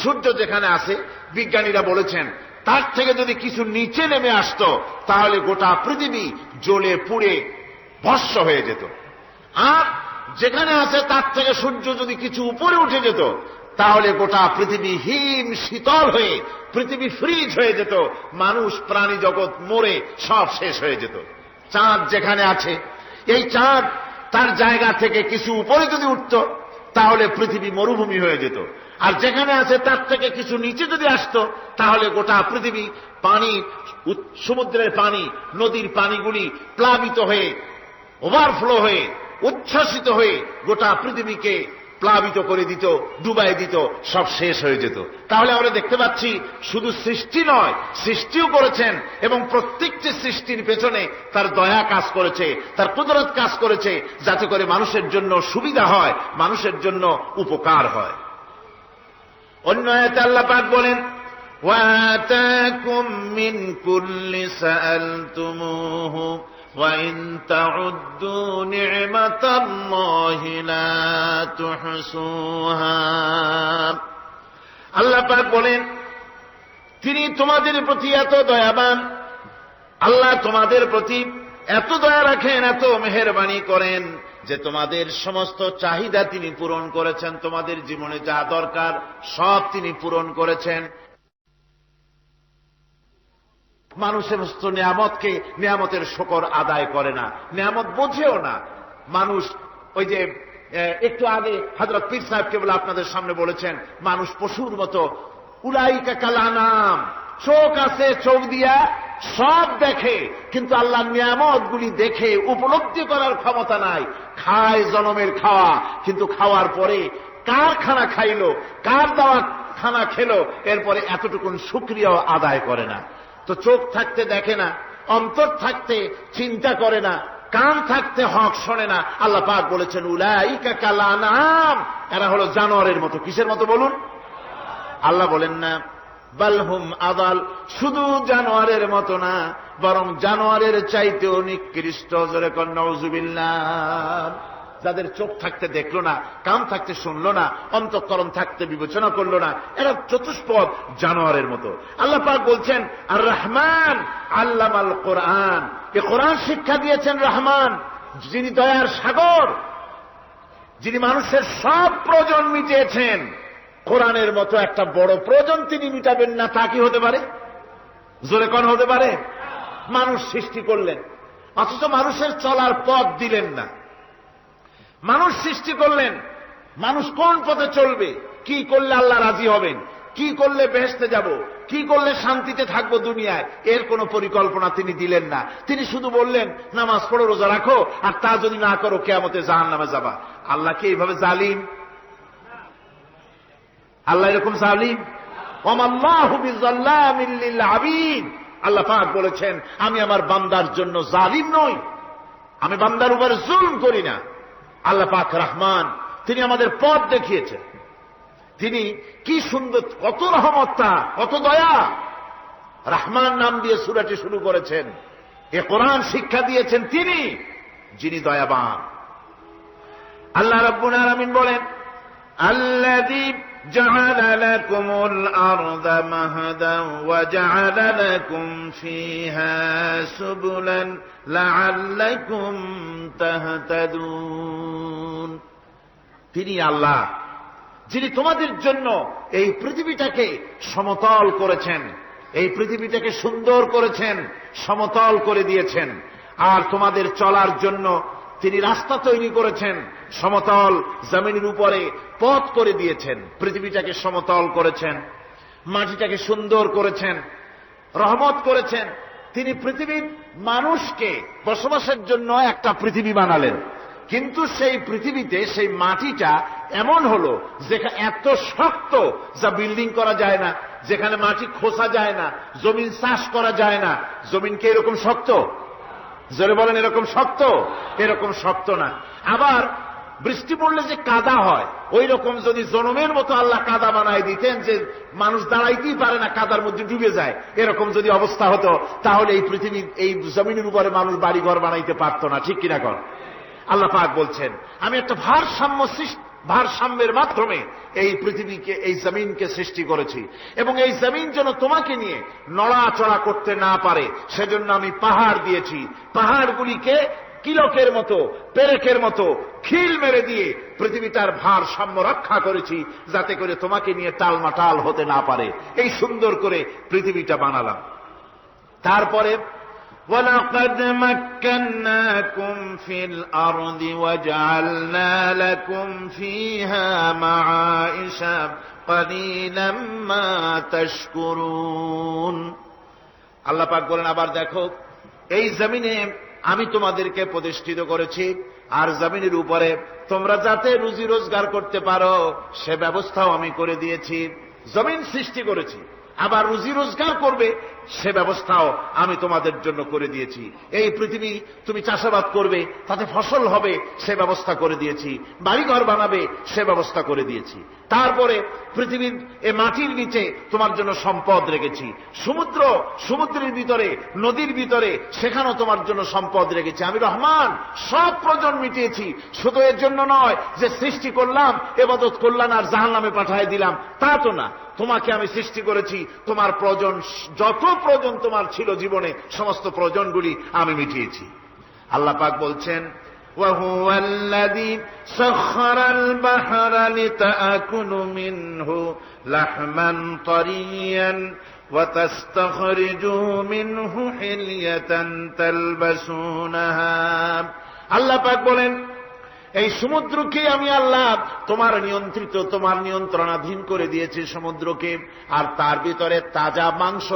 সূর্য যেখানে আছে বিজ্ঞানীরা বলেছেন তার থেকে যদি কিছু নিচে নেমে আসতো তাহলে গোটা পৃথিবী জ্বলে পুড়ে ভস্ম হয়ে যেত। আর যেখানে আছে তার থেকে সূর্য যদি কিছু উপরে উঠে যেত তাহলে গোটা পৃথিবী হিম শীতল হয়ে পৃথিবী ফ্রিজ হয়ে যেত, মানুষ প্রাণী জগৎ মরে সব শেষ হয়ে যেত। চাঁদ যেখানে আছে এই চাঁদ তার জায়গা থেকে কিছু উপরে যদি উঠত তাহলে পৃথিবী মরুভূমি হয়ে যেত। আর যেখানে আছে তার থেকে কিছু নিচে যদি আসতো তাহলে গোটা পৃথিবী পানি, সমুদ্রের পানি, নদীর পানিগুলি প্লাবিত হয়ে ওভারফ্লো হয়ে উচ্ছ্বাসিত হয়ে গোটা পৃথিবীকে প্লাবিত করে দিত, ডুবাই দিত, সব শেষ হয়ে যেত। তাহলে আমরা দেখতে পাচ্ছি শুধু সৃষ্টি নয়, সৃষ্টিও করেছেন এবং প্রত্যেকটি সৃষ্টির পেছনে তার দয়া কাজ করেছে, তার কুদরত কাজ করেছে, যাতে করে মানুষের জন্য সুবিধা হয়, মানুষের জন্য উপকার হয়। অন্য আয়াতে আল্লাহ পাক বলেন ওয়াতাকুম মিন কুল্লি সাআলতুমুহু وَإِن تَعُدُّوا نِعْمَةَ اللَّهِ لَا تُحْصُوهَا। আল্লাহ পাক বলেন তিনি তোমাদের প্রতি এত দয়াবান, আল্লাহ তোমাদের প্রতি এত দয়া রাখেন, এত মেহেরবানি করেন যে তোমাদের সমস্ত চাহিদা তিনি পূরণ করেছেন, তোমাদের জীবনে যা দরকার সব তিনি পূরণ করেছেন। মানুষ সমস্ত নিয়ামতকে, নিয়ামতের শকর আদায় করে না, নিয়ামত বোঝেও না মানুষ। ওই যে একটু আগে হযরত পীর সাহেব কেবল আপনাদের সামনে বলেছেন মানুষ পশুর মতো, উলাইকা কাল আনাম, চোখ আছে, চোখ দিয়া সব দেখে কিন্তু আল্লাহর নিয়ামতগুলি দেখে উপলব্ধি করার ক্ষমতা নাই। খায় জনমের খাওয়া, কিন্তু খাওয়ার পরে কার খানা খাইলো, কার দেওয়া খানা খেলো, এরপরে এতটুকুন শুকরিয়াও আদায় করে না। তো চোখ থাকতে দেখে না, অন্তর থাকতে চিন্তা করে না, কান থাকতে হক শোনে না। আল্লাহ পাক বলেছেন উলাইকা কাল আনাম, এরা হলো জানোয়ারের মতো। কিসের মতো বলুন? আল্লাহ বলেন না বালহুম আদাল, শুধু জানোয়ারের মতো না, বরং জানোয়ারের চাইতেও নিকৃষ্ট। জোরে কোন নাউযুবিল্লাহ। যাদের চোখ থাকতে দেখলো না, কান থাকতে শুনলো না, অন্তঃকরণ থাকতে বিবেচনা করলো না, এরা চতুষ্পদ জানোয়ারের মতো। আল্লাহ পাক বলছেন আর রহমান আল্লামাল কোরআন, এ কোরআন শিক্ষা দিয়েছেন রহমান, যিনি দয়ার সাগর, যিনি মানুষের সব প্রয়োজন মিটিয়েছেন। কোরআনের মতো একটা বড় প্রয়োজন তিনি মিটাবেন না, তা কি হতে পারে? জোরে কোন হতে পারে? মানুষ সৃষ্টি করলেন অথচ মানুষের চলার পথ দিলেন না। মানুষ সৃষ্টি করলেন, মানুষ কোন পথে চলবে, কি করলে আল্লাহ রাজি হবেন, কি করলে বেহেশতে যাব, কি করলে শান্তিতে থাকবো দুনিয়ায়, এর কোনো পরিকল্পনা তিনি দিলেন না। তিনি শুধু বললেন নামাজ পড়ো, রোজা রাখো, আর তা যদি না করো কিয়ামতে জাহান্নামে যাবা। আল্লাহ কি এইভাবে জালিম? আল্লাহ এরকম জালিম? ওয়ামাল্লাহু বিযাল্লামিল লিল আবিদ। আল্লাহ পাক বলেছেন আমি আমার বান্দার জন্য জালিম নই, আমি বান্দার উপরে জুলম করি না। আল্লাহ পাক রহমান, তিনি আমাদের পথ দেখিয়েছেন। তিনি কি সুন্দর, কত রহমতটা, কত দয়া। রহমান নাম দিয়ে সূরাটি শুরু করেছেন। এ কোরআন শিক্ষা দিয়েছেন তিনি, যিনি দয়াবান। আল্লাহ রাব্বুল আলামিন বলেন আল্লাযী জাআলা লাকুমুল আরদা মাহাদান ওয়া জাআলা লাকুম ফীহা সুবুলান লাআল্লাকুম তাহতাদুন। তিনি আল্লাহ যিনি তোমাদের জন্য এই পৃথিবীটাকে সমতল করেছেন, এই পৃথিবীটাকে সুন্দর করেছেন, সমতল করে দিয়েছেন। আর তোমাদের চলার জন্য তিনি রাস্তা তৈরি করেছেন, সমতল জমিনের উপরে পথ করে দিয়েছেন, পৃথিবীটাকে সমতল করেছেন, মাটিটাকে সুন্দর করেছেন, রহমত করেছেন। তিনি পৃথিবীর মানুষকে বসবাসের জন্য একটা পৃথিবী বানালেন, কিন্তু সেই পৃথিবীতে সেই মাটিটা এমন হলো যেখানে এত শক্ত যা বিল্ডিং করা যায় না, যেখানে মাটি খোসা যায় না, জমিন চাষ করা যায় না। জমিনকে এরকম শক্ত? জোরে বলেন এরকম শক্ত? এরকম শক্ত না। আবার বৃষ্টি পড়লে যে কাদা হয়, ওই রকম যদি জনমের মতো আল্লাহ কাদা বানায় দিতেন যে মানুষ দাঁড়াইতেই পারে না, কাদার মধ্যে ডুবে যায়, এরকম যদি অবস্থা হতো তাহলে এই পৃথিবীর এই জমিনের উপরে মানুষ বাড়িঘর বানাইতে পারত না। ঠিক কিনা কর? আল্লাহ পাক বলছেন আমি একটা ভারসাম্য ভারসাম্যের মাধ্যমে এই পৃথিবীকে, এই জমিনকে সৃষ্টি করেছি। এবং এই জমিন যেন তোমাকে নিয়ে নড়াচড়া করতে না পারে সেজন্য আমি পাহাড় দিয়েছি। পাহাড়গুলিকে কিলকের মতো, পেরেকের মতো খিল মেরে দিয়ে পৃথিবীটার ভারসাম্য রক্ষা করেছি, যাতে করে তোমাকে নিয়ে টালমাটাল হতে না পারে। এই সুন্দর করে পৃথিবীটা বানালাম। তারপরে وَلَقَدْ مَكَّنَّاكُمْ فِي الْأَرْضِ وَجَعَلْنَا لَكُمْ فِيهَا مَعَائِشَ قَلِيلًا مَا تَشْكُرُونَ। আল্লাহ পাক বলেন, আবার দেখো, এই জমিনে আমি তোমাদেরকে প্রতিষ্ঠিত করেছি, আর জমিনের উপরে তোমরা যাতে রুজি রোজগার করতে পারো সে ব্যবস্থাও আমি করে দিয়েছি। জমিন সৃষ্টি করেছি, আবার রুজি রোজগার করবে সে ব্যবস্থাও আমি তোমাদের জন্য করে দিয়েছি। এই পৃথিবী তুমি চাষাবাদ করবে, তাতে ফসল হবে সে ব্যবস্থা করে দিয়েছি। বাড়িঘর বানাবে সে ব্যবস্থা করে দিয়েছি। তারপরে পৃথিবীর এ মাটির নিচে তোমার জন্য সম্পদ রেখেছি। সমুদ্র, সমুদ্রের ভিতরে, নদীর ভিতরে, সেখানেও তোমার জন্য সম্পদ রেখেছি। আমি রহমান, সব প্রয়োজন মিটিয়েছি। শুধু এর জন্য নয় যে সৃষ্টি করলাম, ইবাদত করলাম আর জাহান্নামে পাঠিয়ে দিলাম, তা তো না। তোমাকে আমি সৃষ্টি করেছি, তোমার প্রয়োজন, যত প্রয়োজন তোমার ছিল জীবনে, সমস্ত প্রয়োজনগুলি আমি মিটিয়েছি। আল্লাহ পাক বলছেন, وَهُوَ الَّذِي سَخَّرَ الْبَحْرَ لِتَأْكُلُوا مِنْهُ لَحْمًا طَرِيًّا وَتَسْتَخْرِجُوا مِنْهُ حِلْيَةً تَلْبَسُونَهَا। আল্লাহ পাক বলেন, এই সমুদ্রকে আমি আল্লাহ তোমার নিয়ন্ত্রিত, তোমার নিয়ন্ত্রণাধীন করে দিয়েছি সমুদ্রকে, আর তার ভিতরে তাজা মাংস,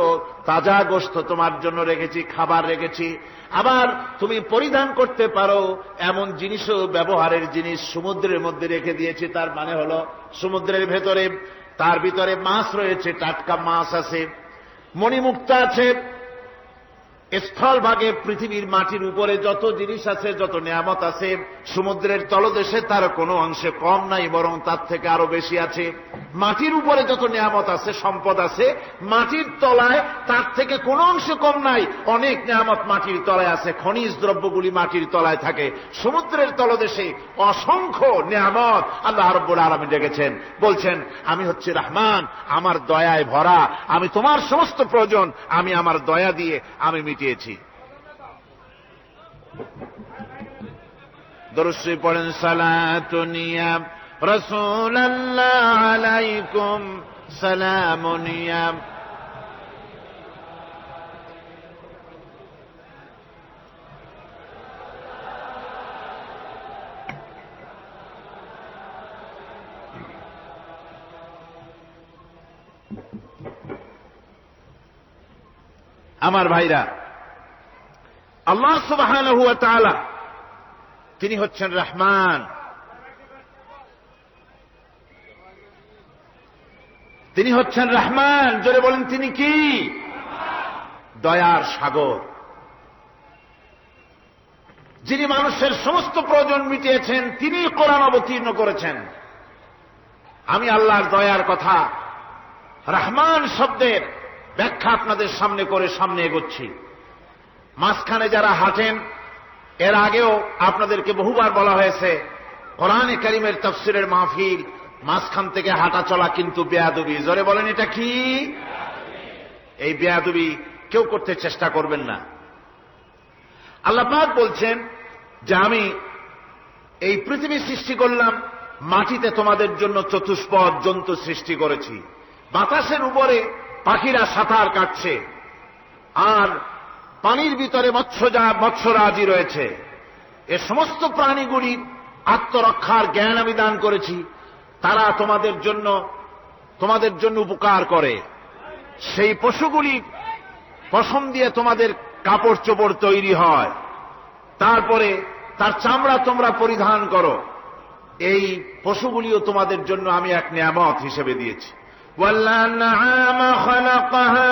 তাজা গোশত তোমার জন্য রেখেছি, খাবার রেখেছি। আবার তুমি পরিধান করতে পারো এমন জিনিসও, ব্যবহারের জিনিস সমুদ্রের মধ্যে রেখে দিয়েছি। তার মানে হলো সমুদ্রের ভেতরে, তার ভিতরে মাছ রয়েছে, টাটকা মাছ আছে, মণিমুক্তা আছে। স্থলভাগে পৃথিবীর মাটির উপরে যত জিনিস আছে, যত নিয়ামত আছে, সমুদ্রের তলদেশে তার কোনো অংশে কম নাই, বরং তার থেকে আরো বেশি আছে। মাটির উপরে যত নিয়ামত আছে, সম্পদ আছে, মাটির তলায় তার থেকে কোনো অংশে কম নাই। অনেক নিয়ামত মাটির তলায় আছে, খনিজ দ্রব্যগুলি মাটির তলায় থাকে। সমুদ্রের তলদেশে অসংখ্য নিয়ামত আল্লাহ রাব্বুল আলামিন রেখেছেন। বলছেন, আমি হচ্ছে রহমান, আমার দয়ায় ভরা, আমি তোমার সমস্ত প্রয়োজন আমি আমার দয়া দিয়ে আমি মিটিয়েছি। দরুদ শরীফ পড়েন, সালাতুনিয়া রাসূলুল্লাহ আলাইকুম সালামুনিয়া। আমার ভাইরা, আল্লাহ সুবহানাহু ওয়া তাআলা তিনি হচ্ছেন রহমান, তিনি হচ্ছেন রহমান। জোরে বলেন, তিনি কি? দয়ার সাগর, যিনি মানুষের সমস্ত প্রয়োজন মিটিয়েছেন, তিনি কোরআন অবতীর্ণ করেছেন। আমি আল্লাহর দয়ার কথা, রহমান শব্দের ব্যাখ্যা আপনাদের সামনে করে সামনে এগোচ্ছি। মাঝখানে যারা হাঁটেন, এর আগেও আপনাদেরকে বহুবার বলা হয়েছে, কোরআনে কারীমের তাফসীরের মাহফিল, মাঝখান থেকে হাঁটা চলা কিন্তু বেয়াদবি। জোরে বলেন, এটা কি? এই বেয়াদবি কেউ করতে চেষ্টা করবেন না। আল্লাহ পাক বলছেন যে আমি এই পৃথিবী সৃষ্টি করলাম, মাটিতে তোমাদের জন্য চতুষ্পদ জন্তু সৃষ্টি করেছি, বাতাসের উপরে পাখিরা সাঁতার কাটছে, আর পানির ভিতরে মৎস্যরাজি রয়েছে। এ সমস্ত প্রাণীগুলি আত্মরক্ষার জ্ঞান আমি দান করেছি, তারা তোমাদের জন্য উপকার করে। সেই পশুগুলি পশম দিয়ে তোমাদের কাপড় চোপড় তৈরি হয়, তারপরে তার চামড়া তোমরা পরিধান করো। এই পশুগুলিও তোমাদের জন্য আমি এক নিয়ামত হিসেবে দিয়েছি। وَالْأَنْعَامَ خَلَقَهَا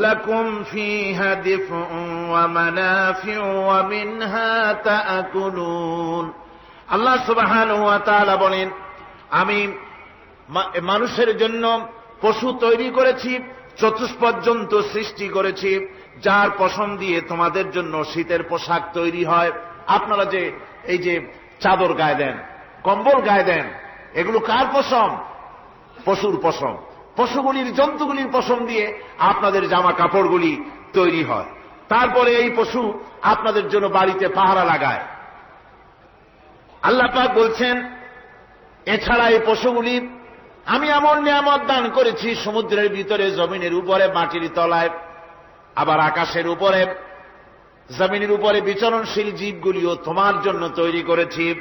لَكُمْ فِيهَا دِفْءٌ وَمَنَافِعُ وَمِنْهَا تَأْكُلُونَ। আল্লাহ সুবহানাহু ওয়া তাআলা বলেন, আমি মানুষের জন্য পশু তৈরি করেছি, চতুষ্পদ জন্তু সৃষ্টি করেছি, যার পশম দিয়ে তোমাদের জন্য শীতের পোশাক তৈরি হয়। আপনারা যে এই যে চাদর গায়ে দেন, কম্বল গায়ে দেন, এগুলো কার পশম? পশুর পশম। পশুগুলির, জন্তুগুলির পশম দিয়ে আপনাদের জামা কাপড়গুলি তৈরি হয়। তারপরে এই পশু আপনাদের জন্য বাড়িতে পাহারা লাগায়। আল্লাহ পাক বলছেন, এছাড়া এই পশুগুলি আমি এমন নিয়ামত দান করেছি, সমুদ্রের ভিতরে, জমিনের উপরে, মাটির তলায়, আবার আকাশের উপরে, জমিনের উপরে বিচরণশীল জীবগুলিও তোমার জন্য তৈরি করেছি।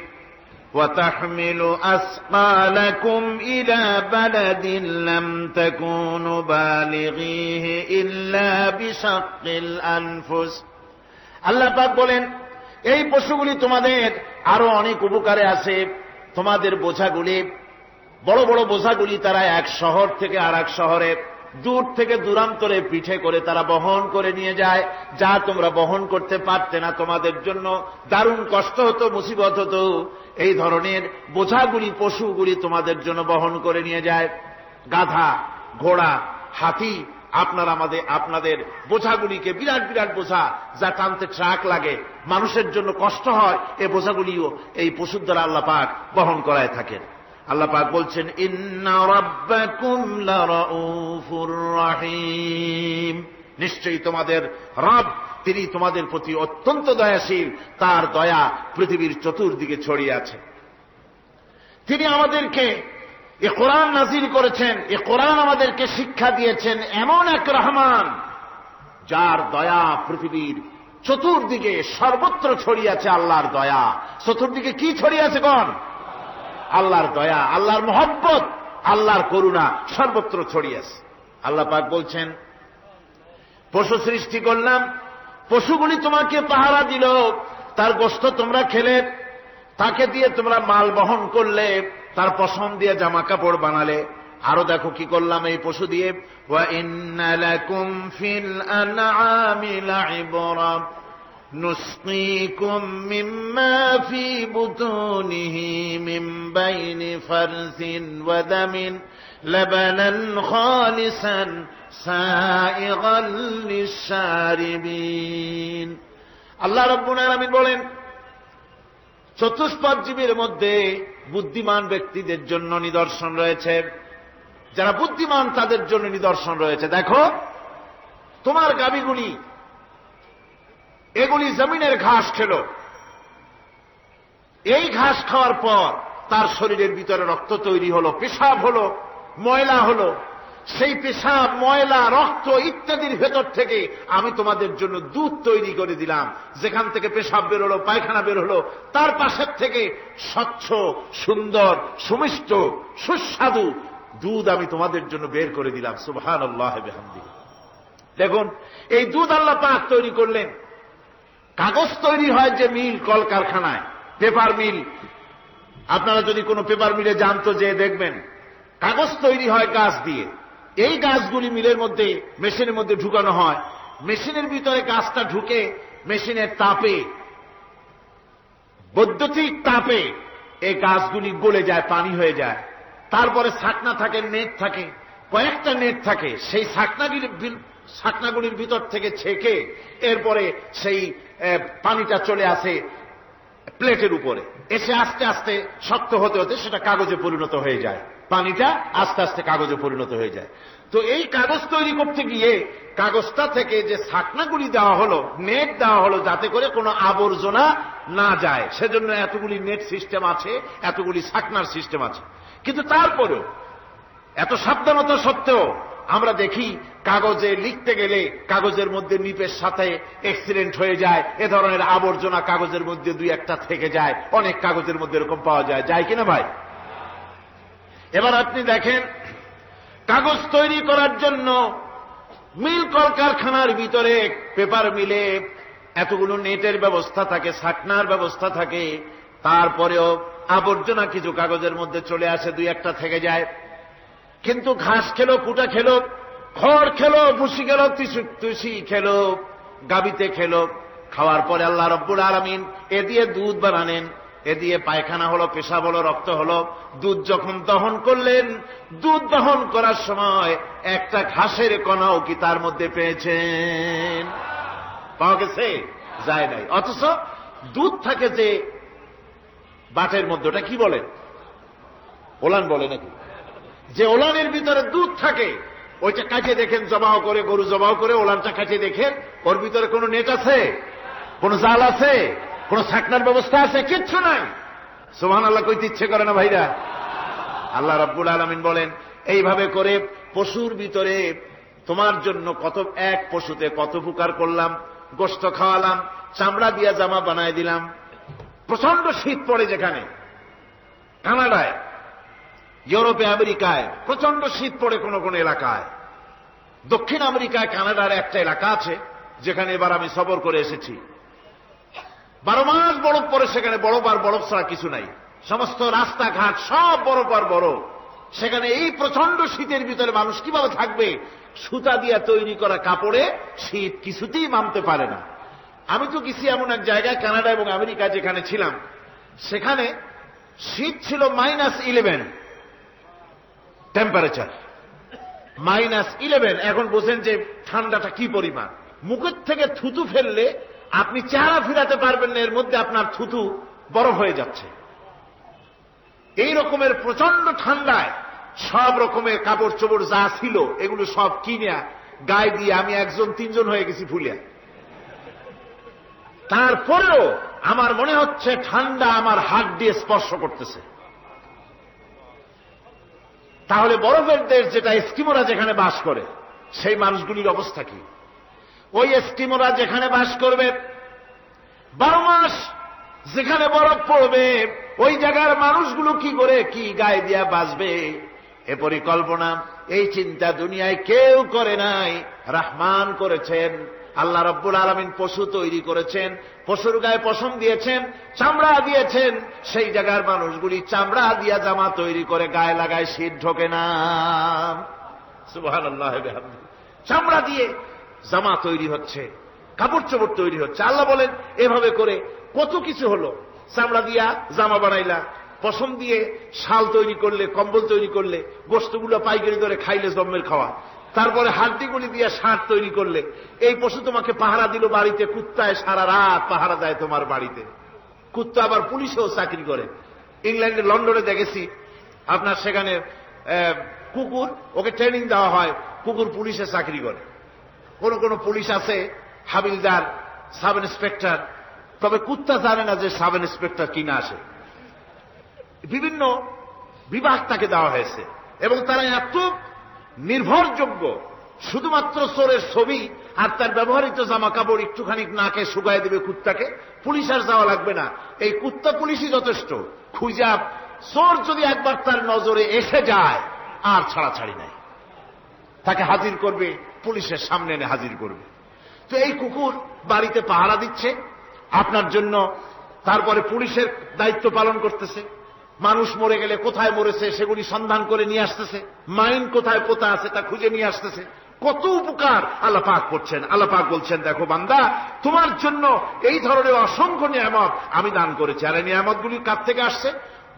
وَتَحْمِلُ أَثْقَالَكُمْ إِلَى بَلَدٍ لَّمْ تَكُونُوا بَالِغِيهِ إِلَّا بِشَقِّ الْأَنفُسِ। আল্লাহ পাক বলেন, এই পশুগুলি তোমাদের আরো অনেক উপকারে আছে। তোমাদের বোঝাগুলি, বড় বড় বোঝাগুলি তারা এক শহর থেকে আর এক শহরে, দূর থেকে দূরান্তরে পিঠে করে তারা বহন করে নিয়ে যায়, যা তোমরা বহন করতে পারতে না। তোমাদের জন্য দারুণ কষ্ট হতো, মুসিবত হতো। এই ধরনের বোঝাগুলি, পশুগুলি তোমাদের জন্য বহন করে নিয়ে যায়। গাধা, ঘোড়া, হাতি, আপনাদের বোঝাগুলিকে, বিরাট বিরাট বোঝা যা টানতে ট্রাক লাগে, মানুষের জন্য কষ্ট হয়, এই বোঝাগুলিও এই পশুর দ্বারা আল্লাহ পাক বহন করায় থাকেন। আল্লাহ পাক বলছেন, ইন্না রাব্বাকুম লারাউফুর রাহিম, নিশ্চয়ই তোমাদের রব, তিনি তোমাদের প্রতি অত্যন্ত দয়াশীল। তার দয়া পৃথিবীর চতুর্দিকে ছড়িয়ে আছে। তিনি আমাদেরকে এ কোরআন নাজিল করেছেন, এ কোরআন আমাদেরকে শিক্ষা দিয়েছেন এমন এক রহমান, যার দয়া পৃথিবীর চতুর্দিকে সর্বত্র ছড়িয়ে আছে। আল্লাহর দয়া চতুর্দিকে কি ছড়িয়ে আছে? কোন? আল্লাহর দয়া, আল্লাহর মহব্বত, আল্লাহর করুণা সর্বত্র ছড়িয়ে আছে। আল্লাহ পাক বলছেন, পশু সৃষ্টি করলাম, পশুগুলি তোমাকে পাহারা দিল, তার গোশত তোমরা খেলে, তাকে দিয়ে তোমরা মাল বহন করলে, তার পশম দিয়ে জামা কাপড় বানালে। আরো দেখো কি করলাম এই পশু দিয়ে, ওয়া ইন্না লাকুম ফিল আনআমি লাইবরা নুসকিকুম মিম্মা ফি বুতুনিহি মিন বাইনি ফারসিন ওয়া দামিন লাবানান খালিসান সাইগাল লিশারিবিন। আল্লাহ রাব্বুল আলামিন বলেন, চতুষ্পদ জীবের মধ্যে বুদ্ধিমান ব্যক্তিদের জন্য নিদর্শন রয়েছে। যারা বুদ্ধিমান তাদের জন্য নিদর্শন রয়েছে। দেখো, তোমার গাভীগুলি, এগুলি জমিনের ঘাস খেল। এই ঘাস খাওয়ার পর তার শরীরের ভিতরে রক্ত তৈরি হলো, পেশাব হলো, ময়লা হলো। সেই পেশাব, ময়লা, রক্ত ইত্যাদির ভেতর থেকে আমি তোমাদের জন্য দুধ তৈরি করে দিলাম। যেখান থেকে পেশাব বের হলো, পায়খানা বের হলো, তার পাশের থেকে স্বচ্ছ, সুন্দর, সুমিষ্ট, সুস্বাদু দুধ আমি তোমাদের জন্য বের করে দিলাম। সুবহানাল্লাহ ওয়া বিহামদিহি। দেখুন, এই দুধ আল্লাহ পাক তৈরি করলেন। কাগজ তৈরি হয় যে মিল, কলকারখানায়, পেপার মিল। আপনারা যদি কোনো পেপার মিলে যান তো যে দেখবেন, কাগজ তৈরি হয় গাছ দিয়ে। এই গাছগুলি মিলের মধ্যে, মেশিনের মধ্যে ঢুকানো হয়। মেশিনের ভিতরে গাছটা ঢুকে মেশিনের তাপে, বৈদ্যুতিক তাপে এই গাছগুলি গলে যায়, পানি হয়ে যায়। তারপরে ছাকনা থাকে, নেট থাকে, কয়েকটা নেট থাকে। সেই ছাকনাগুলির ভিতর থেকে ছেঁকে এরপরে সেই পানিটা চলে আসে প্লেটের উপরে, এসে আস্তে আস্তে শক্ত হতে হতে সেটা কাগজে পরিণত হয়ে যায়। পানিটা আস্তে আস্তে কাগজে পরিণত হয়ে যায়। তো এই কাগজ তৈরি করতে গিয়ে কাগজটা থেকে যে ছাকনাগুলি দেওয়া হলো, নেট দেওয়া হলো, যাতে করে কোনো আবর্জনা না যায়, সেজন্য এতগুলি নেট সিস্টেম আছে, এতগুলি ছাকনার সিস্টেম আছে। কিন্তু তারপরেও, এত সাবধানতা সত্ত্বেও আমরা দেখি কাগজে লিখতে গেলে কাগজের মধ্যে নিপের সাথে অ্যাক্সিডেন্ট হয়ে যায়। এ ধরনের আবর্জনা কাগজের মধ্যে দুই একটা থেকে যায়। অনেক কাগজের মধ্যে এরকম পাওয়া যায়, যায় কিনা ভাই? এবার আপনি দেখেন, কাগজ তৈরি করার জন্য মিল কলকারখানার ভিতরে, পেপার মিলে এতগুলো নেটের ব্যবস্থা থাকে, ছাকনার ব্যবস্থা থাকে। তারপরেও আবর্জনা কিছু কাগজের মধ্যে চলে আসে, দুই একটা থেকে যায়। কিন্তু ঘাস খেলো, কুটা খেলো, খড় খেলো, ভুসি খেলো, তুষি খেলো, গাবিতে খেলো, খাওয়ার পরে আল্লাহ রব্বুল আলামিন এ দিয়ে দুধ বানালেন। এ দিয়ে পায়খানা হলো, পেশাব হলো, রক্ত হলো। দুধ যখন দহন করলেন, দুধ দহন করার সময় একটা ঘাসের কণাও কি তার মধ্যে পেয়েছেন? পাওয়া গেছে? যায় নাই। অথচ দুধ থাকে যে বাটের মধ্যে, ওটা কি বলেন? ওলান বলে নাকি? যে ওলানের ভিতরে দুধ থাকে ওইটা কাছে দেখেন, জবাহ করে, গরু জবাহ করে ওলানটা কাছে দেখেন, ওর ভিতরে কোনো নেট আছে, কোন জাল আছে, কোন ছাকনার ব্যবস্থা আছে? কিচ্ছু নাই। সুবহানাল্লাহ কইতে ইচ্ছে করে না ভাইরা? আল্লাহ রাব্বুল আলামিন বলেন এইভাবে করে পশুর ভিতরে তোমার জন্য কত, এক পশুতে কত উপকার করলাম, গোশত খাওয়ালাম, চামড়া দিয়া জামা বানায় দিলাম। প্রচন্ড শীত পড়ে যেখানে, কানাডায়, ইউরোপে, আমেরিকায় প্রচন্ড শীত পড়ে কোন কোন এলাকায়। দক্ষিণ আমেরিকায় কানাডার একটা এলাকা আছে যেখানে এবার আমি সফর করে এসেছি। 12 মাস বরফ পড়ে সেখানে, বরফ আর বরফ ছাড়া কিছু নাই। সমস্ত রাস্তাঘাট সব বরফ আর বরফ। সেখানে এই প্রচন্ড শীতের ভিতরে মানুষ কিভাবে থাকবে? সুতা দিয়ে তৈরি করা কাপড়ে শীত কিছুতেই মানতে পারে না। আমি তো গেছি এমন এক জায়গায়, কানাডা এবং আমেরিকা যেখানে ছিলাম, সেখানে শীত ছিল -11 টেম্পারেচার, -11। এখন বোঝেন যে ঠান্ডাটা কি পরিমাণ। মুখের থেকে থুতু ফেললে আপনি চেহারা ফিরাতে পারবেন না, এর মধ্যে আপনার থুতু বরফ হয়ে যাচ্ছে। এই রকমের প্রচন্ড ঠান্ডায় সব রকমের কাপড় চোপড় যা ছিল এগুলো সব কিনে গায়ে দিয়ে আমি 1-3 হয়ে গেছি ফুলিয়া। তারপরেও আমার মনে হচ্ছে ঠান্ডা আমার হাত দিয়ে স্পর্শ করতেছে। তাহলে বরফের দেশ যেটা, এস্কিমোরা যেখানে বাস করে, সেই মানুষগুলির অবস্থা কি? ওই এস্কিমোরা যেখানে বাস করবে, 12 মাস যেখানে বরফ পড়বে, ওই জায়গার মানুষগুলো কি করে, কি গায়ে দিয়া বাঁচবে? এ পরিকল্পনা, এই চিন্তা দুনিয়ায় কেউ করে নাই, রহমান করেছেন। আল্লাহ রাব্বুল আলামিন পশু তৈরি করেছেন, পশুর গায়ে পশম দিয়েছেন, চামড়া দিয়েছেন। সেই জায়গার মানুষগুলি চামড়া দিয়া জামা তৈরি করে গায়ে লাগায়, শীত ঢোকে না। সুবহানাল্লাহ। চামড়া দিয়ে জামা তৈরি হচ্ছে, কাপড় চোপড় তৈরি হচ্ছে। আল্লাহ বলেন এভাবে করে কত কিছু হলো। চামড়া দিয়া জামা বানাইলা, পশম দিয়ে শাল তৈরি করলে, কম্বল তৈরি করলে, গোশতগুলো পাইকারি দরে খাইলে জম্মের খাওয়া। তারপরে হাড্ডিগুলি দিয়ে শার্ট তৈরি করলে। এই পশু তোমাকে পাহারা দিল বাড়িতে, কুত্তায় সারা রাত পাহারা দেয় তোমার বাড়িতে। কুত্তা আবার পুলিশেও চাকরি করে। ইংল্যান্ডে, লন্ডনে দেখেছি আপনার সেখানে কুকুর, ওকে ট্রেনিং দেওয়া হয়, কুকুর পুলিশে চাকরি করে। কোন কোন পুলিশ আছে হাবিলদার, সাব ইন্সপেক্টর, তবে কুত্তা জানে না যে সাব ইন্সপেক্টর কিনা আসে। বিভিন্ন বিভাগ তাকে দেওয়া হয়েছে এবং তারা এত নির্ভরযোগ্য, শুধুমাত্র চোরের ছবি আর তার ব্যবহৃত জামা কাপড় একটুখানি নাকে শুকায় দেবে কুত্তাকে, পুলিশ আর যাওয়া লাগবে না। এই কুত্তা পুলিশই যথেষ্ট। খুঁজা চোর যদি একবার তার নজরে এসে যায় আর ছাড়াছাড়ি নাই, তাকে হাজির করবে, পুলিশের সামনে এনে হাজির করবে। তো এই কুকুর বাড়িতে পাহারা দিচ্ছে আপনার জন্য, তারপরে পুলিশের দায়িত্ব পালন করতেছে। মানুষ মরে গেলে কোথায় মরেছে সেগুলি সন্ধান করে নিয়ে আসতেছে, মাইন কোথায় পোতা আছে তা খুঁজে নিয়ে আসতেছে। কত উপকার আল্লাহ পাক করছেন। আল্লাহ পাক বলছেন, দেখো বান্দা, তোমার জন্য এই ধরনের অসংখ্য নিয়ামত আমি দান করেছি। আর এই নিয়ামতগুলি কার থেকে আসছে?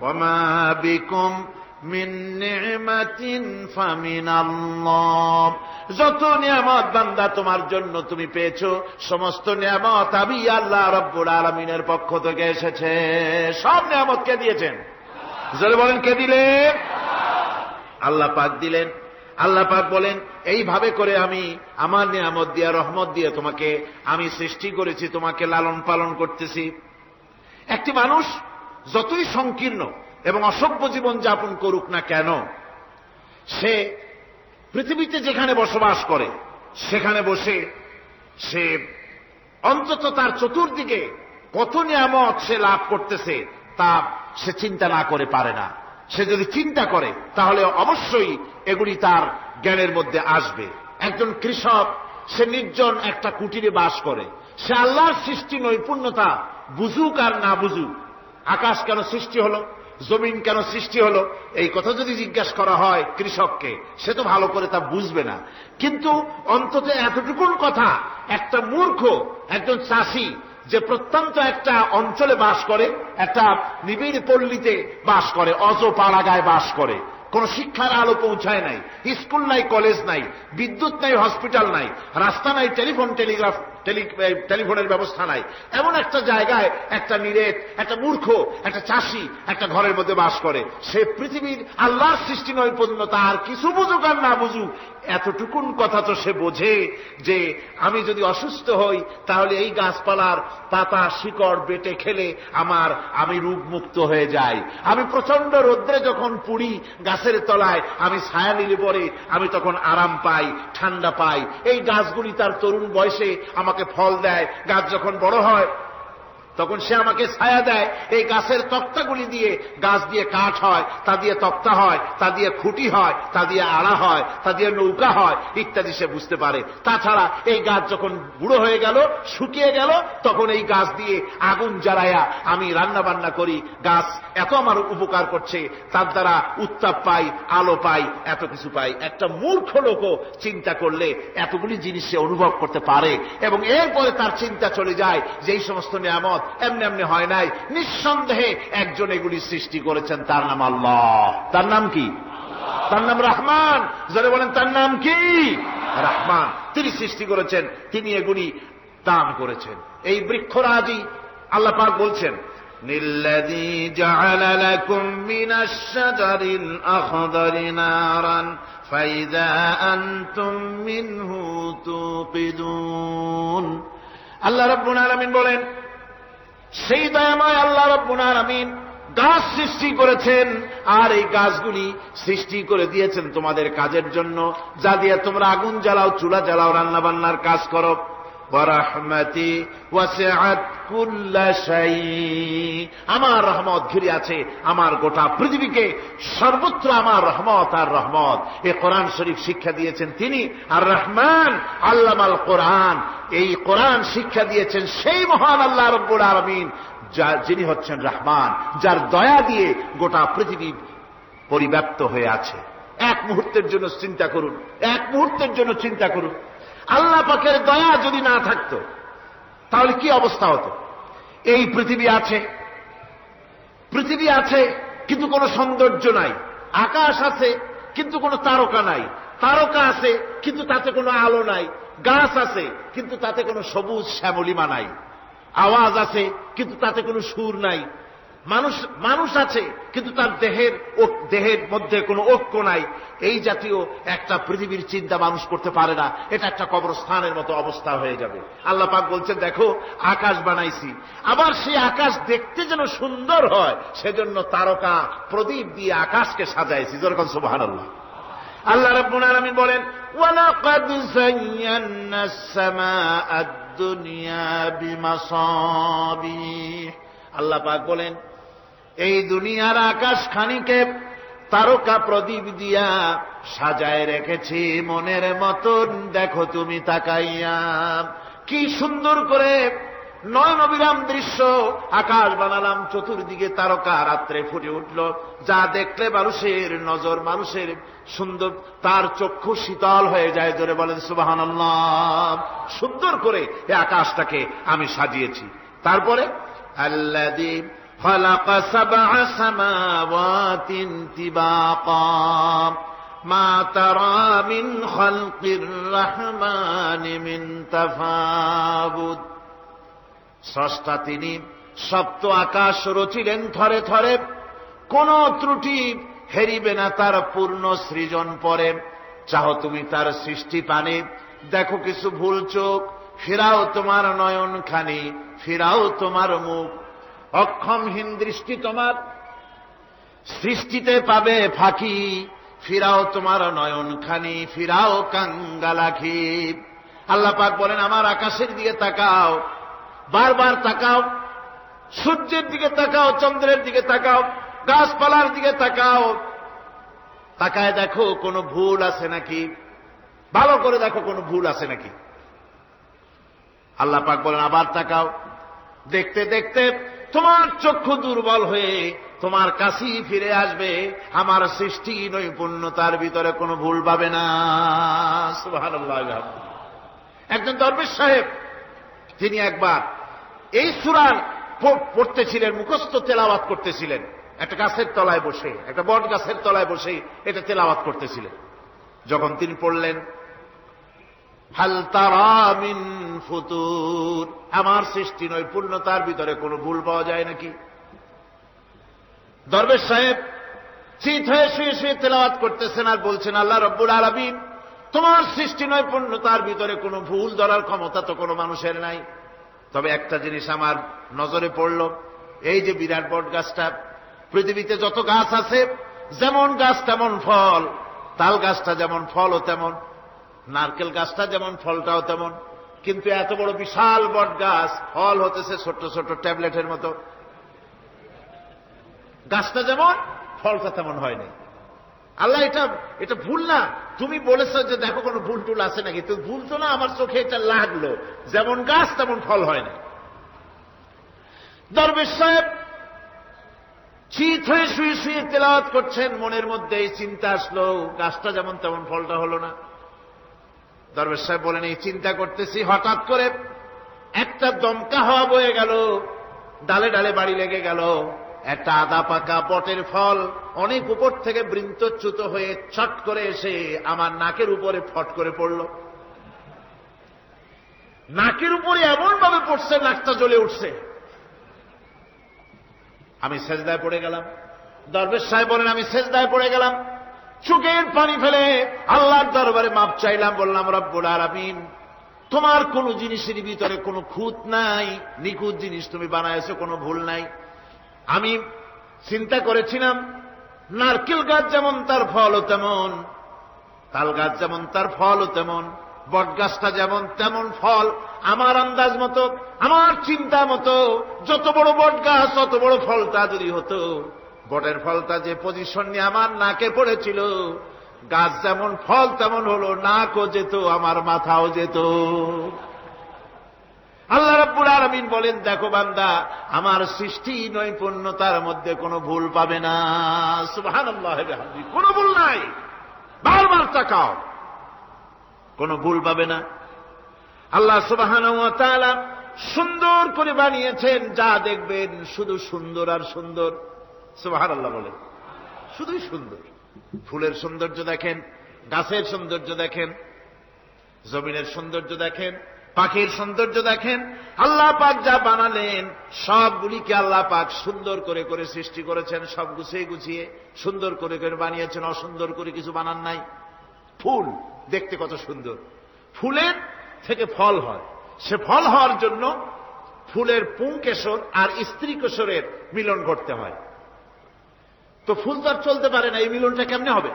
ওয়ামা বিকুম মিন নি'মাতিন ফামিনাল্লাহ। যত নিয়ামত বান্দা তোমার জন্য তুমি পেয়েছো, সমস্ত নিয়ামত আমি আল্লাহ রাব্বুল আলামিনের পক্ষ থেকে এসেছে। সব নিয়ামত কে দিয়েছেন? জোরে বলেন, কে দিলেন? আল্লাহ পাক দিলেন। আল্লাহ পাক বলেন, এইভাবে করে আমি আমার নিয়ামত দিয়ে, রহমত দিয়ে তোমাকে আমি সৃষ্টি করেছি, তোমাকে লালন পালন করতেছি। একটি মানুষ যতই সংকীর্ণ এবং অসভ্য জীবন যাপন করুক না কেন, সে পৃথিবীতে যেখানে বসবাস করে সেখানে বসে সে অন্তত তার চতুর্দিকে কত নিয়ামত সে লাভ করতেছে তা সে চিন্তা না করে পারে না। সে যদি চিন্তা করে তাহলে অবশ্যই এগুলি তার জ্ঞানের মধ্যে আসবে। একজন কৃষক, সে নির্জন একটা কুটিরে বাস করে। সে আল্লাহর সৃষ্টি নৈপুণ্যতা বুঝুক আর না বুঝুক, আকাশ কেন সৃষ্টি হলো, জমিন কেন সৃষ্টি হলো, এই কথা যদি জিজ্ঞাসা করা হয় কৃষককে, সে তো ভালো করে তা বুঝবে না। কিন্তু অন্তত এতটুকুন কথা একটা মূর্খ, একজন চাষি যে প্রত্যন্ত একটা অঞ্চলে বাস করে, একটা নিবিড় পল্লীতে বাস করে, অজ পাড়াগায় বাস করে, কোন শিক্ষার আলো পৌঁছায় নাই, স্কুল নাই, কলেজ নাই, বিদ্যুৎ নাই, হসপিটাল নাই, রাস্তা নাই, টেলিফোন টেলিগ্রাফ টেলিফোনের ব্যবস্থা নাই, এমন একটা জায়গায় একটা নিরেট, একটা মূর্খ, একটা চাষি একটা ঘরের মধ্যে বাস করে। সে পৃথিবীর আল্লাহর সৃষ্টি নৈপুণ্যতা আর কিছু বুঝুক আর না বুঝুক, এতটুকুন কথা তো সে বোঝে যে আমি যদি অসুস্থ হই তাহলে এই গাছপালার পাতা শিকড় বেটে খেলে আমি রোগমুক্ত হয়ে যাই। আমি প্রচন্ড রোদ্রে যখন পুড়ি গাছের তলায়, আমি ছায়া নিলে পরে আমি তখন আরাম পাই, ঠান্ডা পাই। এই গাছগুলি তার তরুণ বয়সে আমাকে ফল দেয়, গাছ যখন বড় হয় তখন সে আমাকে ছায়া দেয়। এই গাছের তক্তাগুলি দিয়ে, গাছ দিয়ে কাঠ হয়, তা দিয়ে তক্তা হয়, তা দিয়ে খুঁটি হয়, তা দিয়ে আড়া হয়, তা দিয়ে নৌকা হয় ইত্যাদি সে বুঝতে পারে। তাছাড়া এই গাছ যখন বুড়ো হয়ে গেল, শুকিয়ে গেল, তখন এই গাছ দিয়ে আগুন জ্বালায়া আমি রান্না বান্না করি। গাছ এত আমার উপকার করছে, তার দ্বারা উত্তাপ পাই, আলো পাই, এত কিছু পাই। একটা মূর্খ লোকও চিন্তা করলে এতগুলি জিনিস সে অনুভব করতে পারে, এবং এরপরে তার চিন্তা চলে যায় যে এই সমস্ত নিয়ামত এমনি এমনি হয় নাই, নিঃসন্দেহে একজন এগুলি সৃষ্টি করেছেন, তার নাম আল্লাহ। তার নাম কি? তার নাম রহমান। যারা বলেন তার নাম কি? রহমান। তিনি সৃষ্টি করেছেন, তিনি এগুলি দান করেছেন। এই বৃক্ষরাজি আল্লাহ পাক বলছেন, নিল্লাযী জাআলা লাকুম মিনাশ শাজারিল আখদারি নারান ফাইযা আনতুম মিনহু তুকিদুন। আল্লাহ রাব্বুল আলামিন বলেন, সেই দয়াময় আল্লাহ রাব্বুল আলামিন গাছ সৃষ্টি করেছেন, আর এই গাছগুলি সৃষ্টি করে দিয়েছেন তোমাদের কাজের জন্য, যা দিয়ে তোমরা আগুন জ্বালাও, চুলা জ্বালাও, রান্না বান্নার কাজ করো। ওয়া রাহমাতি ওয়াসিআত কুল্লা শাই, আমার রহমত ঘিরে আছে আমার গোটা পৃথিবীকে, সর্বত্র আমার রহমত আর রহমত। এই কোরআন শরীফ শিক্ষা দিয়েছেন তিনি। আর রহমান আল্লামাল কোরআন, এই কোরআন শিক্ষা দিয়েছেন সেই মহান আল্লাহ রাব্বুল আলামিন, যিনি হচ্ছেন রহমান, যার দয়া দিয়ে গোটা পৃথিবী পরিব্যাপ্ত হয়ে আছে। এক মুহূর্তের জন্য চিন্তা করুন, এক মুহূর্তের জন্য চিন্তা করুন, আল্লাহ পাকের দয়া যদি না থাকতো তাহলে কি অবস্থা হতো? এই পৃথিবী আছে, পৃথিবী আছে কিন্তু কোনো সৌন্দর্য নাই। আকাশ আছে কিন্তু কোনো তারকা নাই। তারকা আছে কিন্তু তাতে কোনো আলো নাই। গাছ আছে কিন্তু তাতে কোনো সবুজ শ্যামলিমা নাই। আওয়াজ আছে কিন্তু তাতে কোনো সুর নাই। মানুষ আছে কিন্তু তার দেহের মধ্যে কোনো ঐক্য নাই। এই জাতীয় একটা পৃথিবীর চিন্তা মানুষ করতে পারে না। এটা একটা কবরস্থানের মতো অবস্থা হয়ে যাবে। আল্লাহ পাক বলছেন, দেখো আকাশ বানাইছি, আবার সেই আকাশ দেখতে যেন সুন্দর হয় সেজন্য তারকা প্রদীপ দিয়ে আকাশকে সাজাইছি। যেরকম সুবহানাল্লাহ। আল্লাহ রাব্বুল আলামিন বলেন, ওয়ালাকাদ যায়্যানাস সামাআদ দুনিয়া বিমাসাবিহ। আল্লাহ পাক বলেন, এই দুনিয়ার আকাশ খানিকে তারকা প্রদীপ দিয়া সাজায় রেখেছি মনের মতন। দেখো তুমি তাকাইয়া, কি সুন্দর করে নয়ন অবিরাম দৃশ্য আকাশ বানালাম, চতুর্দিকে তারকা রাত্রে ফুটে উঠল, যা দেখলে মানুষের নজর, মানুষের সুন্দর, তার চক্ষু শীতল হয়ে যায়। জোরে বলেন সুবহানাল্লাহ। সুন্দর করে এই আকাশটাকে আমি সাজিয়েছি। তারপরে আল্লাযী খালাকা সাবআ সামাওয়াতিন তিবাকা মা তারা মিন খালকির রাহমানি মিন তাফাউত। স্রষ্টা তিনি সপ্ত আকাশ রচিলেন থরে থরে, কোন ত্রুটি হেরিবে না তার পূর্ণ সৃজন পরে। চাহো তুমি তার সৃষ্টি পানে, দেখো কিছু ভুল চোখ, ফিরাও তোমার নয়ন খানি, ফিরাও তোমার মুখ। অক্ষমহীন দৃষ্টি তোমার সৃষ্টিতে পাবে ফাঁকি, ফিরাও তোমার নয়ন খানি, ফিরাও কাঙ্গালাখি। আল্লাহ পাক বলেন, আমার আকাশের দিকে তাকাও, বারবার তাকাও, সূর্যের দিকে তাকাও, চন্দ্রের দিকে তাকাও, গাছপালার দিকে তাকাও, তাকায় দেখো কোনো ভুল আছে নাকি, ভালো করে দেখো কোনো ভুল আছে নাকি। আল্লাহ পাক বলেন, আবার তাকাও। দেখতে দেখতে তোমার চক্ষু দুর্বল হয়ে তোমার কাছেই ফিরে আসবে। আমার সৃষ্টি নৈপুণ্যতার ভিতরে কোনো ভুল পাবে না। সুবহানাল্লাহ। একজন দরবেশ সাহেব, তিনি একবার এই সূরা পড়তেছিলেন, মুখস্থ তেলাওয়াত করতেছিলেন, একটা গাছের তলায় বসে, একটা বট গাছের তলায় বসে এটা তেলাওয়াত করতেছিলেন। যখন তিনি পড়লেন, হাল তারা মিন ফুতুর, আমার সৃষ্টি নৈপুণ্যতার ভিতরে কোনো ভুল পাওয়া যায় নাকি? দরবেশ সাহেব চিত হয়ে শুয়ে শুয়ে তেলাওয়াত করতেছেন আর বলছেন, আল্লাহ রব্বুল আলামিন, তোমার সৃষ্টি নৈপুণ্যতার ভিতরে কোনো ভুল ধরার ক্ষমতা তো কোনো মানুষের নাই। তবে একটা জিনিস আমার নজরে পড়ল, এই যে বিরাট বট গাছটা, পৃথিবীতে যত গাছ আছে যেমন গাছ তেমন ফল, তাল গাছটা যেমন ফলও তেমন, নারকেল গাছটা যেমন ফলটাও তেমন, কিন্তু এত বড় বিশাল বট গাছ ফল হতেছে ছোট্ট ছোট্ট ট্যাবলেটের মতো। গাছটা যেমন ফলটা তেমন হয়নি। আল্লাহ এটা ভুল না, তুমি বলেছ যে দেখো কোনো ভুল টুল আছে নাকি, তো ভুল তো না, আমার চোখে এটা লাগলো, যেমন গাছ তেমন ফল হয় না। দরবেশ সাহেব চিত হয়ে শুয়ে শুয়ে তেলাওয়াত করছেন, মনের মধ্যে এই চিন্তা আসলো, গাছটা যেমন তেমন ফলটা হলো না। দরবেশ সাহেব বলেন, এই চিন্তা করতেছি, হঠাৎ করে একটা দমকা হাওয়া বয়ে গেল, ডালে ডালে বাড়ি লেগে গেল, একটা আদা পাকা বটের ফল অনেক উপর থেকে বৃন্তচ্যুত হয়ে চট করে এসে আমার নাকের উপরে ফট করে পড়ল। নাকের উপরে এমন ভাবে পড়ছে, নাকটা জ্বলে উঠছে। আমি সেজদায় পড়ে গেলাম। দরবেশ সাহেব বলেন, আমি সেজদায় পড়ে গেলাম, চোখের পানি ফেলে আল্লাহর দরবারে মাপ চাইলাম, বললাম, রব্বুল আলামিন, তোমার কোন জিনিসের ভিতরে কোনো খুঁত নাই, নিখুঁত জিনিস তুমি বানাইছো, কোনো ভুল নাই। আমি চিন্তা করেছিলাম নারকেল গাছ যেমন তার ফলও তেমন, তাল গাছ যেমন তার ফলও তেমন, বট গাছটা যেমন তেমন ফল। আমার আন্দাজ মতো, আমার চিন্তা মতো, যত বড় বট গাছ তত বড় ফলটা যদি হতো, বটের ফলটা যে পজিশন নিয়ে আমার নাকে পড়েছিল, গাছ যেমন ফল তেমন হলো, নাকও যেত, আমার মাথাও যেত। আল্লাহ রাব্বুল আলামিন বলেন, দেখো বান্দা, আমার সৃষ্টি নৈপুণ্যতার মধ্যে কোনো ভুল পাবে না। সুবহানাল্লাহ, কোনো ভুল নাই, বারবার তাকাও, কোনো ভুল পাবে না। আল্লাহ সুবহানাহু ওয়া তাআলা সুন্দর করে বানিয়েছেন, যা দেখবেন শুধু সুন্দর আর সুন্দর। সুবহানাল্লাহ বলেন, শুধুই সুন্দর। ফুলের সৌন্দর্য দেখেন, গাছের সৌন্দর্য দেখেন, জমিনের সৌন্দর্য দেখেন, পাখির সৌন্দর্য দেখেন। আল্লাহ পাক যা বানালেন সবগুলিকে আল্লাহ পাক সুন্দর করে করে সৃষ্টি করেছেন, সব গুছিয়ে গুছিয়ে সুন্দর করে করে বানিয়েছেন, অসুন্দর করে কিছু বানান নাই। ফুল দেখতে কত সুন্দর, ফুলের থেকে ফল হয়, সে ফল হওয়ার জন্য ফুলের পুংকেশর আর স্ত্রী কেশরের মিলন ঘটতে হয়। তো ফুল তো আর চলতে পারে না, এই মিলনটা কেমনে হবে?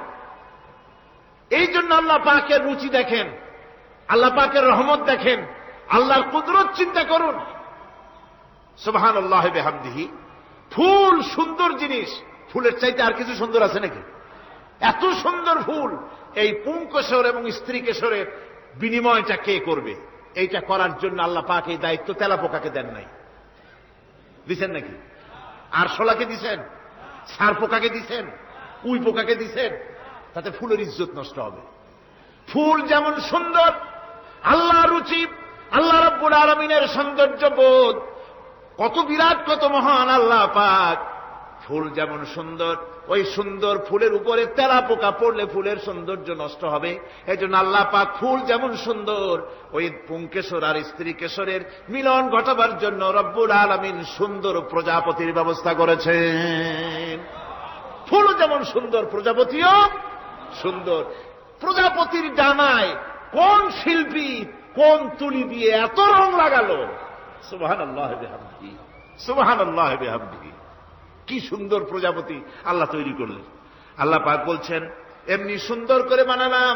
এই জন্য আল্লাহ পাকের রুচি দেখেন, আল্লাহ পাকের রহমত দেখেন, আল্লাহর কুদরত চিন্তা করুন। সুবহানাল্লাহি বিহামদিহি। ফুল সুন্দর জিনিস, ফুলের চাইতে আর কিছু সুন্দর আছে নাকি? এত সুন্দর ফুল, এই পুংকেশর এবং স্ত্রী কেশরের বিনিময়টা কে করবে? এইটা করার জন্য আল্লাহ পাক এই দায়িত্ব তেলাপোকাকে দেন নাই, দিছেন নাকি? আরশোলাকে দিছেন, সার পোকাকে দিছেন, উই পোকাকে দিছেন, তাতে ফুলের ইজ্জত নষ্ট হবে। ফুল যেমন সুন্দর, আল্লাহ রুচি, আল্লাহ রাব্বুল আলামিনের সৌন্দর্য বোধ কত বিরাট, কত মহান আল্লাহ পাক। ফুল যেমন সুন্দর, ওই সুন্দর ফুলের উপরে তেলা পোকা পড়লে ফুলের সৌন্দর্য নষ্ট হবে। এই জন্য আল্লাহ পাক ফুল যেমন সুন্দর, ওই পুংকেশর আর স্ত্রী কেশরের মিলন ঘটাবার জন্য রব্বুল আলামিন সুন্দর প্রজাপতির ব্যবস্থা করেছেন। ফুল যেমন সুন্দর, প্রজাপতিও সুন্দর। প্রজাপতির ডানায় কোন শিল্পী কোন তুলি দিয়ে এত রং লাগালো! সুবহানাল্লাহ বিহামদিহি, সুবহানাল্লাহ বিহামদিহি। কি সুন্দর প্রজাপতি আল্লাহ তৈরি করলেন। আল্লাহ পাক বলছেন, এমনি সুন্দর করে বানালাম,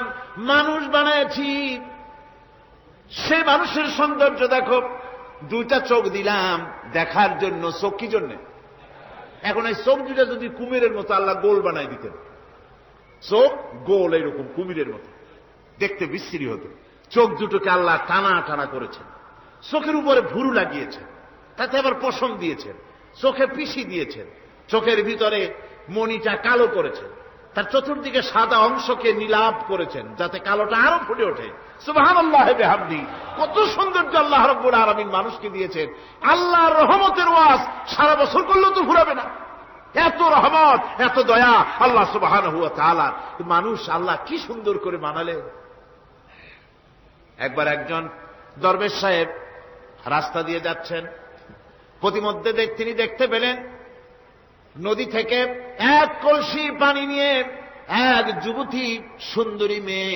মানুষ বানাইছি, সে মানুষের সৌন্দর্য দেখো। দুইটা চোখ দিলাম দেখার জন্য, চোখ কি জন্য? এখন এই চোখ দুটা যদি কুমিরের মতো আল্লাহ গোল বানাই দিতেন, চোখ গোল এইরকম কুমিরের মতো, দেখতে বিশ্রী হতো। চোখ দুটোকে আল্লাহ টানা টানা করেছেন, চোখের উপরে ভুরু লাগিয়েছেন, তাতে আবার পশম দিয়েছেন, চোখে পিসি দিয়েছেন, চোখের ভিতরে মণিটা কালো করেছেন, তার চতুর্দিকে সাদা অংশকে নীলাভ করেছেন যাতে কালোটা আরো ফুটে ওঠে। সুবহানাল্লাহ বিহামদিহি। কত সৌন্দর্য আল্লাহ রাব্বুল আলামিন মানুষকে দিয়েছেন। আল্লাহর রহমতের ওয়াজ সারা বছর করলেও তো ফুরাবে না, এত রহমত, এত দয়া আল্লাহ সুবহানাহু ওয়া তাআলা। মানুষ আল্লাহ কি সুন্দর করে বানালেন। একবার একজন দরবেশ সাহেব রাস্তা দিয়ে যাচ্ছেন, প্রতিমধ্যে তিনি দেখতে পেলেন নদী থেকে এক কলসি পানি নিয়ে এক যুবতী সুন্দরী মেয়ে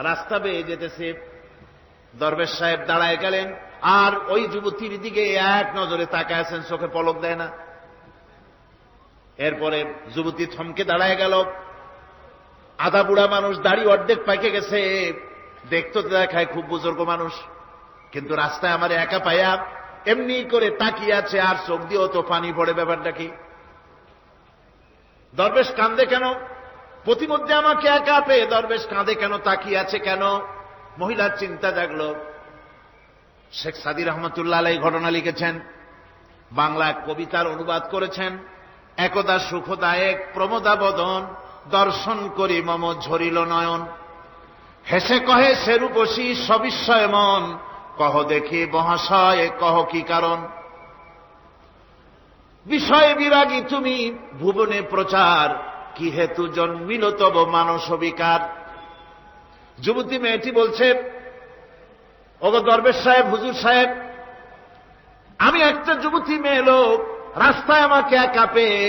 রাস্তা বেয়ে যেতেছে। দরবেশ সাহেব দাঁড়ায় গেলেন আর ওই যুবতীর দিকে এক নজরে তাকায় আছেন, চোখে পলক দেয় না। এরপরে যুবতী থমকে দাঁড়ায় গেল। আধা বুড়া মানুষ, দাড়ি অর্ধেক পাকে গেছে, দেখতে দেখায় খুব বুজুর্গ মানুষ, কিন্তু রাস্তায় আমার একা পায়া এমনি করে তাকিয়ে আছে আর চোখ দিয়েও তো পানি পড়ে। ব্যাপারটা কি? দরবেশ কাঁদে কেন? প্রতিমধ্যে আমাকে একা পেয়ে দরবেশ কাঁদে কেন, তাকিয়ে আছে কেন? মহিলার চিন্তা জাগলো। শেখ সাদী রহমতুল্লাহ আলাইহি ঘটনা লিখেছেন, বাংলা কবিতার অনুবাদ করেছেন। একদা সুখদায়ক প্রমোদা বদন, দর্শন করি মম ঝরিল নয়ন। হেসে কহে সেরূপসী সবিস্ময় মন, কহ দেখি মহাশয় কহ কি কারণ। বিষয় বিরাগী তুমি ভুবনে প্রচার, কি হেতু জন্মিল তব মানস বিকার। যুবতী মেয়েটি বলছে, ওগো দরবেশ সাহেব, হুজুর সাহেব, আমি একটা যুবতী মেয়ে লোক, রাস্তায় আমাকে একা পেয়ে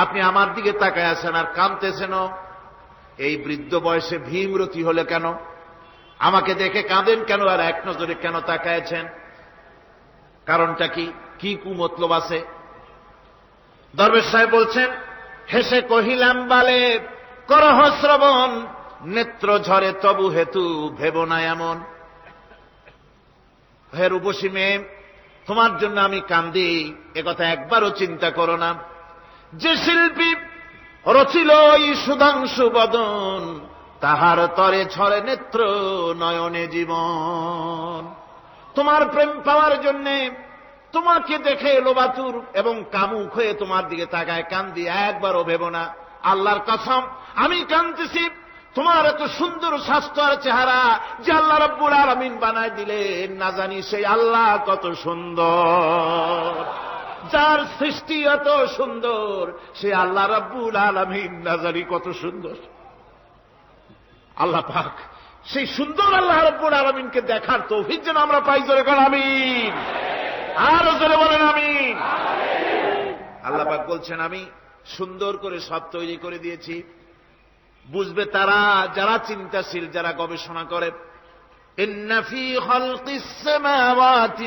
আপনি আমার দিকে তাকায় আছেন আর কাঁদতেছেন। এই বৃদ্ধ বয়সে ভীমরতি হলে কেন? আমাকে দেখে কাঁদেন কেন আর এক নজরে কেন তাকায়ছেন? কারণটা কি? কি কুমতলব আছে? দরবেশ সাহেব বলছেন, হেসে কহিলাম বালে করহ শ্রবণ, নেত্র ঝরে তবু হেতু ভেব না এমন। হে রূপসী মেয়ে, তোমার জন্য আমি কান্দি, একথা একবারও চিন্তা করো না। যে শিল্পী রচিল এই সুধাংশু বদন, তাহার তরে ছড়ে নেত্র নয়নে জীবন। তোমার প্রেম পাওয়ার জন্য, তোমাকে দেখে লোবাতুর এবং কামুক হয়ে তোমার দিকে তাকায় কান্দি, একবারও ভেব না। আল্লাহর কসম আমি কাঁদতেছি, তোমার এত সুন্দর স্বাস্থ্য আর চেহারা যে আল্লাহ রাব্বুল আলামিন বানায় দিলেন, না জানি সেই আল্লাহ কত সুন্দর। যার সৃষ্টি এত সুন্দর, সে আল্লাহ রাব্বুল আলামিন না জানি কত সুন্দর। আল্লাহ পাক সেই সুন্দর আল্লাহ রাব্বুল আলামিনকে দেখার তৌফিক যেন আমরা পাই। জোরে বলেন আমিন, আরো জোরে বলেন আমিন। আল্লাহ পাক বলছেন, আমি সুন্দর করে সব তৈরি করে দিয়েছি। বুঝবে তারা যারা চিন্তাশীল, যারা গবেষণা করে। ইন্না ফী খালকিস সামাওয়াতি